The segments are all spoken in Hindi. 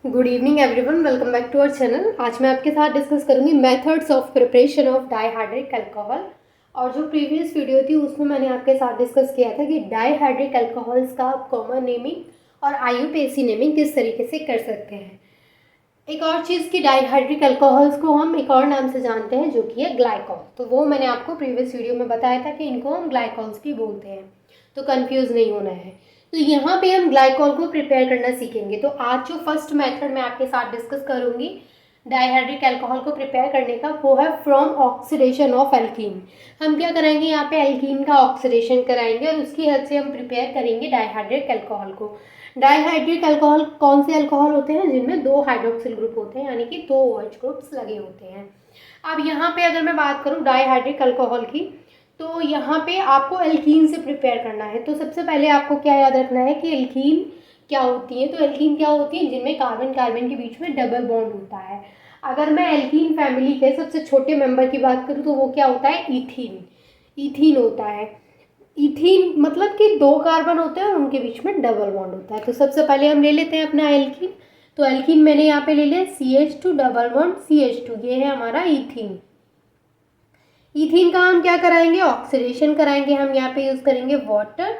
Good evening everyone, welcome back to our channel. आज मैं आपके साथ डिस्कस करूंगी methods of preparation of dihydric alcohol. और जो प्रीवियस वीडियो थी उसमें मैंने आपके साथ डिस्कस किया था कि डाईहाइड्रिक अल्कोहल्स का आप कॉमन नेमिंग और आईयूपीएसी नेमिंग किस तरीके से कर सकते हैं। एक और चीज़ कि डाईहाइड्रिक अल्कोहल्स को हम एक और नाम से जानते हैं जो कि है ग्लाइकॉल। तो वो मैंने आपको प्रीवियस वीडियो में बताया था कि इनको हम ग्लाइकॉल्स भी बोलते हैं, तो कंफ्यूज नहीं होना है। तो यहाँ पे हम ग्लाइकॉल को प्रिपेयर करना सीखेंगे। तो आज जो फर्स्ट मेथड मैं आपके साथ डिस्कस करूँगी डाईहाइड्रिक अल्कोहल को प्रिपेयर करने का, वो है फ्रॉम ऑक्सीडेशन ऑफ एल्कीन। हम क्या कराएंगे, यहाँ पे एल्कीन का ऑक्सीडेशन कराएंगे और उसकी हेल्प से हम प्रिपेयर करेंगे डाईहाइड्रिक अल्कोहल को। डाईहाइड्रिक अल्कोहल कौन से अल्कोहल होते हैं? जिनमें 2 हाइड्रोक्सिल ग्रुप होते हैं, यानी कि 2 OH ग्रुप्स लगे होते हैं। अब यहाँ पे अगर मैं बात करूँ डाईहाइड्रिक अल्कोहल की, तो यहाँ पे आपको एल्कीन से प्रिपेयर करना है। तो सबसे पहले आपको क्या याद रखना है कि एल्कीन क्या होती है। तो एल्कीन क्या होती है? जिनमें कार्बन कार्बन के बीच में डबल बॉन्ड होता है। अगर मैं एल्कीन फैमिली के सबसे छोटे मेंबर की बात करूँ तो वो क्या होता है? ईथीन। ईथीन होता है। ईथीन मतलब कि 2 कार्बन होते हैं और उनके बीच में डबल बॉन्ड होता है। तो सबसे पहले हम ले लेते हैं अपना एल्कीन। तो एल्कीन मैंने यहाँ पे ले लिया CH2 डबल बॉन्ड CH2, ये है हमारा ईथीन। ईथीन का हम क्या कराएंगे? ऑक्सीडेशन कराएंगे। हम यहाँ पे यूज करेंगे वाटर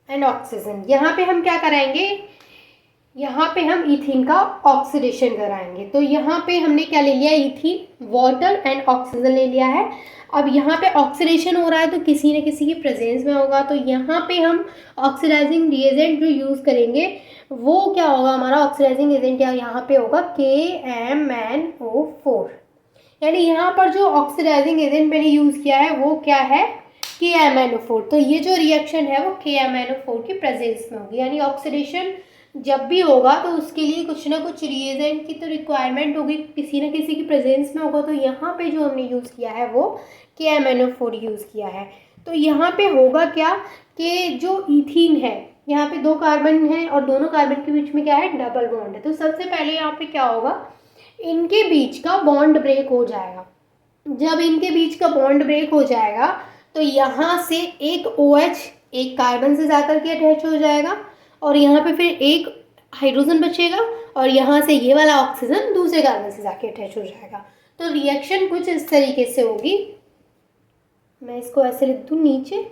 एंड ऑक्सीजन। यहाँ पे हम क्या कराएंगे? यहाँ पे हम ईथीन का ऑक्सीडेशन कराएंगे। तो यहाँ पे हमने क्या ले लिया? ईथीन, वाटर एंड ऑक्सीजन ले लिया है। अब यहाँ पे ऑक्सीडेशन हो रहा है तो किसी न किसी की प्रेजेंस में होगा। तो यहाँ पे हम ऑक्सीडाइजिंग रिएजेंट जो यूज़ करेंगे वो क्या होगा? हमारा ऑक्सीडाइजिंग एजेंट यहाँ पे होगा KMnO4। यानी यहाँ पर जो ऑक्सीडाइजिंग एजेंट मैंने यूज़ किया है वो क्या है? KMnO4। तो ये जो रिएक्शन है वो KMnO4 की प्रेजेंस में होगी। यानी ऑक्सीडेशन जब भी होगा तो उसके लिए कुछ ना कुछ रिएजेंट की तो रिक्वायरमेंट होगी, किसी न किसी की प्रेजेंस में होगा। तो यहाँ पे जो हमने यूज़ किया है वो KMnO4 यूज़ किया है। तो यहाँ पे होगा क्या कि जो ईथीन है, यहाँ पे 2 कार्बन है और दोनों कार्बन के बीच में क्या है? डबल बॉन्ड है। तो सबसे पहले यहाँ पे क्या होगा? इनके बीच का बॉन्ड ब्रेक हो जाएगा। जब इनके बीच का बॉन्ड ब्रेक हो जाएगा तो यहाँ से एक OH एक कार्बन से जाकर के अटैच हो जाएगा और यहाँ पे फिर एक हाइड्रोजन बचेगा और यहाँ से ये वाला ऑक्सीजन दूसरे कार्बन से जाके अटैच हो जाएगा। तो रिएक्शन कुछ इस तरीके से होगी। मैं इसको ऐसे लिख दूँ नीचे।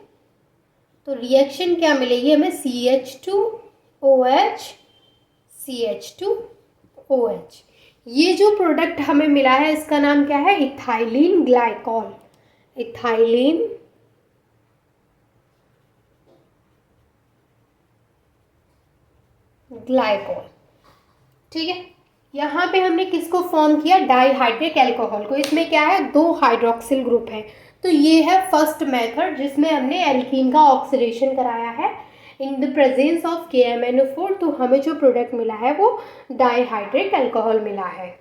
तो रिएक्शन क्या मिलेगी हमें? CH2OH CH2OH। ये जो प्रोडक्ट हमें मिला है इसका नाम क्या है? Ethylene glycol. इथाइलिन ग्लाइकॉल, ठीक है। यहाँ पे हमने किसको फॉर्म किया? डाईहाइड्रिक अल्कोहल को। इसमें क्या है? 2 हाइड्रोक्सिल ग्रुप है। तो ये है फर्स्ट मेथड जिसमें हमने एल्कीन का ऑक्सीडेशन कराया है in the presence of KMnO4। तो हमें जो प्रोडक्ट मिला है वो डाईहाइड्रिक अल्कोहल मिला है।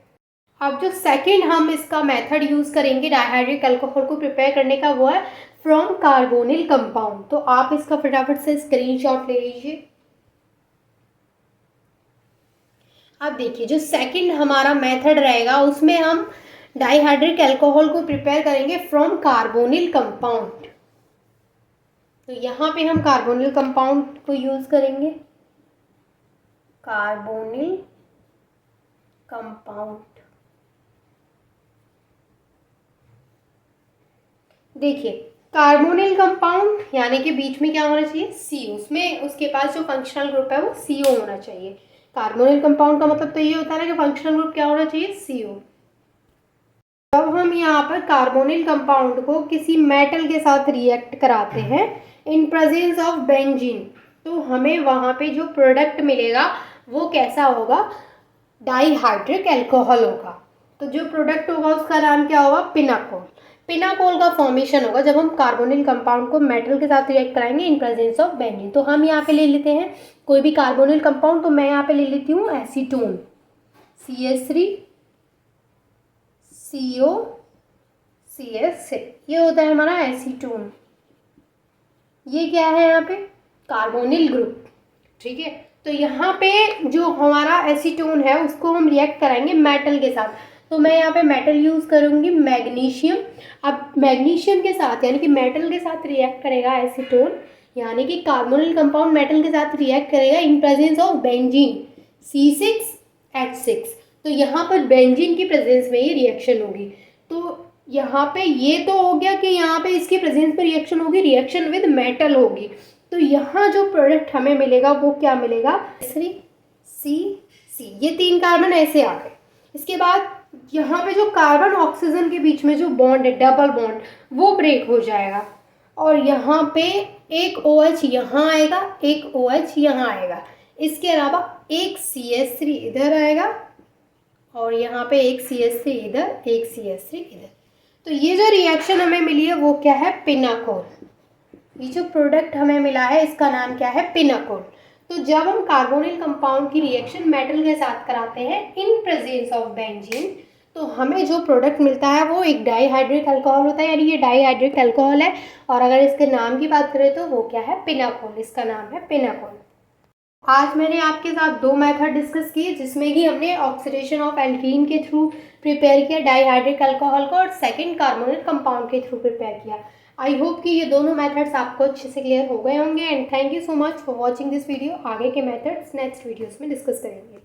अब जो सेकंड हम इसका मेथड यूज़ करेंगे डाईहाइड्रिक अल्कोहल को प्रिपेयर करने का, वो है फ्रॉम कार्बोनिल कंपाउंड। तो आप इसका फटाफट से स्क्रीनशॉट ले लीजिए। अब देखिए जो सेकंड हमारा मेथड रहेगा उसमें हम डाईहाइड्रिक अल्कोहल को प्रिपेयर करेंगे फ्रॉम कार्बोनिल कंपाउंड। तो यहाँ पे हम कार्बोनिल कंपाउंड को यूज़ करेंगे। कार्बोनिल कंपाउंड, देखिए कार्बोनिल कंपाउंड यानी कि बीच में क्या होना चाहिए? CO। उसमें उसके पास जो फंक्शनल ग्रुप है वो CO होना चाहिए। कार्बोनिल कंपाउंड का मतलब तो ये होता है ना कि फंक्शनल ग्रुप क्या होना चाहिए? CO। जब हम यहाँ पर कार्बोनिल कंपाउंड को किसी मेटल के साथ रिएक्ट कराते हैं इन प्रेजेंस ऑफ बेंजीन, तो हमें वहाँ पे जो प्रोडक्ट मिलेगा वो कैसा होगा? डाईहाइड्रिक अल्कोहल होगा। तो जो प्रोडक्ट होगा उसका नाम क्या होगा? पिनाकोल। पिनाकोल का फॉर्मेशन होगा जब हम कार्बोनिल कंपाउंड को मेटल के साथ रिएक्ट कराएंगे इन प्रेजेंस ऑफ बेंजीन। तो हम यहाँ पे ले लेते हैं कोई भी कार्बोनिल कंपाउंड। तो मैं यहाँ पे ले लेती हूँ एसीटोन, CH3 CO CH6। ये होता है हमारा एसीटोन। ये क्या है? यहाँ पे कार्बोनिल ग्रुप, ठीक है। तो यहाँ पे जो हमारा एसीटोन है उसको हम रिएक्ट कराएंगे मेटल के साथ। तो मैं यहाँ पे मेटल यूज़ करूँगी मैग्नीशियम। अब मैग्नीशियम के साथ यानी कि मेटल के साथ रिएक्ट करेगा एसीटोन, यानी कि कार्बोनिल कंपाउंड मेटल के साथ रिएक्ट करेगा in presence of benzene C6H6। तो यहाँ पर बेंजीन की प्रेजेंस में ये रिएक्शन होगी। तो यहाँ पे ये तो हो गया कि यहाँ पे इसकी प्रेजेंस पे रिएक्शन होगी, रिएक्शन विद मेटल होगी। तो यहाँ जो प्रोडक्ट हमें मिलेगा वो क्या मिलेगा, C ये 3 कार्बन ऐसे आ गए। इसके बाद यहाँ पे जो कार्बन ऑक्सीजन के बीच में जो बॉन्ड है, डबल बॉन्ड, वो ब्रेक हो जाएगा और यहाँ पे एक OH यहाँ आएगा, एक OH यहाँ आएगा। इसके अलावा एक CH3 इधर आएगा और यहाँ पे एक CH3 इधर, एक CH3 इधर। तो ये जो रिएक्शन हमें मिली है वो क्या है, पिनाकोल। ये जो प्रोडक्ट हमें मिला है इसका नाम क्या है, पिनाकोल। तो जब हम कार्बोनिल कंपाउंड की रिएक्शन मेटल के साथ कराते हैं इन प्रेजेंस ऑफ बेंजीन, तो हमें जो प्रोडक्ट मिलता है वो एक डाईहाइड्रिक अल्कोहल होता है, यानी ये डाईहाइड्रिक अल्कोहल है। और अगर इसके नाम की बात करें तो वो क्या है, पिनाकोल। इसका नाम है पिनाकोल। आज मैंने आपके साथ 2 मेथड डिस्कस किए, जिसमें कि हमने ऑक्सीडेशन ऑफ एल्कीन के थ्रू प्रिपेयर किया डाईहाइड्रिक अल्कोहल को और सेकंड कार्बोनिल कंपाउंड के थ्रू प्रिपेयर किया। आई होप कि ये दोनों मेथड्स आपको अच्छे से क्लियर हो गए होंगे। And thank you so much for watching this video. आगे के मेथड्स नेक्स्ट वीडियोस में डिस्कस करेंगे।